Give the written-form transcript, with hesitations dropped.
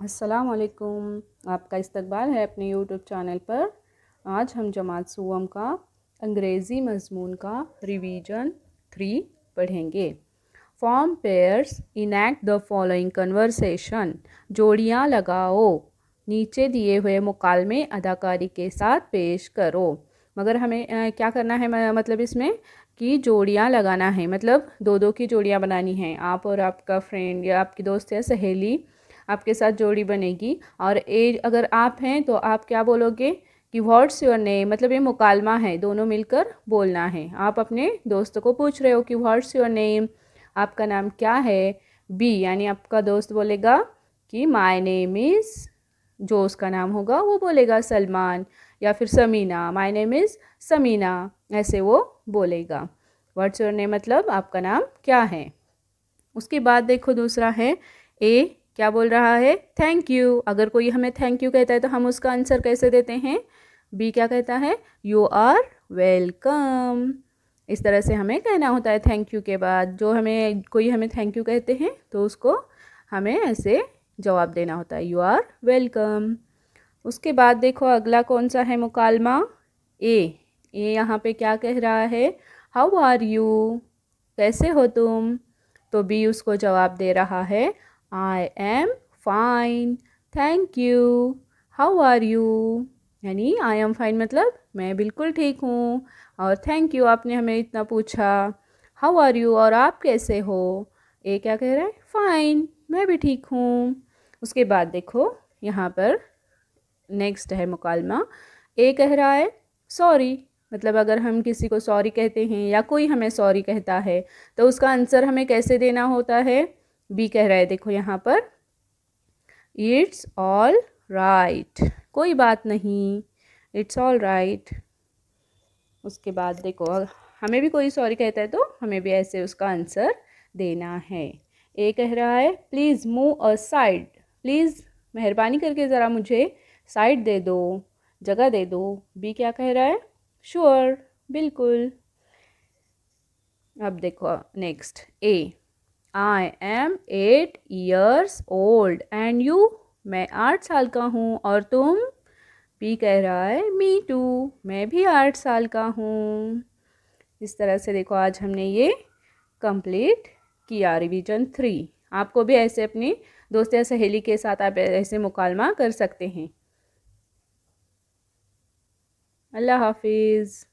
अस्सलामुअलैकुम। आपका इस्तकबाल है अपने यूट्यूब चैनल पर। आज हम जमात सुवम का अंग्रेज़ी मज़मून का रिवीजन 3 पढ़ेंगे। Form pairs enact the following conversation. जोड़ियाँ लगाओ, नीचे दिए हुए मुकालमे अदाकारी के साथ पेश करो। मगर हमें क्या करना है, मतलब इसमें कि जोड़ियाँ लगाना है, मतलब दो दो की जोड़ियाँ बनानी हैं। आप और आपका फ्रेंड या आपकी दोस्त या सहेली आपके साथ जोड़ी बनेगी। और अगर आप हैं तो आप क्या बोलोगे कि व्हाट्स योर नेम, मतलब ये मुकालमा है, दोनों मिलकर बोलना है। आप अपने दोस्त को पूछ रहे हो कि व्हाट्स योर नेम, आपका नाम क्या है। बी यानी आपका दोस्त बोलेगा कि माय नेम इज़, जो उसका नाम होगा वो बोलेगा सलमान, या फिर Samina, my name is Samina, ऐसे वो बोलेगा। व्हाट्स योर नेम मतलब आपका नाम क्या है। उसके बाद देखो दूसरा है ए, क्या बोल रहा है, थैंक यू। अगर कोई हमें थैंक यू कहता है तो हम उसका आंसर कैसे देते हैं। बी क्या कहता है, यू आर वेलकम। इस तरह से हमें कहना होता है थैंक यू के बाद। जो हमें कोई हमें थैंक यू कहते हैं तो उसको हमें ऐसे जवाब देना होता है, यू आर वेलकम। उसके बाद देखो अगला कौन सा है मुकालमा, ए। यहाँ पे क्या कह रहा है, हाउ आर यू, कैसे हो तुम। तो बी उसको जवाब दे रहा है, I am fine, thank you, how are you. यानी आई एम फाइन मतलब मैं बिल्कुल ठीक हूँ, और थैंक यू आपने हमें इतना पूछा। हाउ आर यू और आप कैसे हो। ए क्या कह रहा है, फाइन, मैं भी ठीक हूँ। उसके बाद देखो यहाँ पर नेक्स्ट है मुकालमा। ए कह रहा है सॉरी, मतलब अगर हम किसी को सॉरी कहते हैं या कोई हमें सॉरी कहता है तो उसका आंसर हमें कैसे देना होता है। बी कह रहा है देखो यहाँ पर, इट्स ऑल राइट, कोई बात नहीं, इट्स ऑल राइट। उसके बाद देखो हमें भी कोई सॉरी कहता है तो हमें भी ऐसे उसका आंसर देना है। ए कह रहा है please move a side, please मेहरबानी करके ज़रा मुझे साइड दे दो, जगह दे दो। बी क्या कह रहा है, श्योर, बिल्कुल। अब देखो next A, I am 8 years old and you, मैं 8 साल का हूँ और तुम। बी कह रहा है मी टू, मैं भी 8 साल का हूँ। इस तरह से देखो आज हमने ये कंप्लीट किया रिवीजन 3। आपको भी ऐसे अपनी दोस्त या सहेली के साथ आप ऐसे मुकालमा कर सकते हैं। अल्लाह हाफिज़।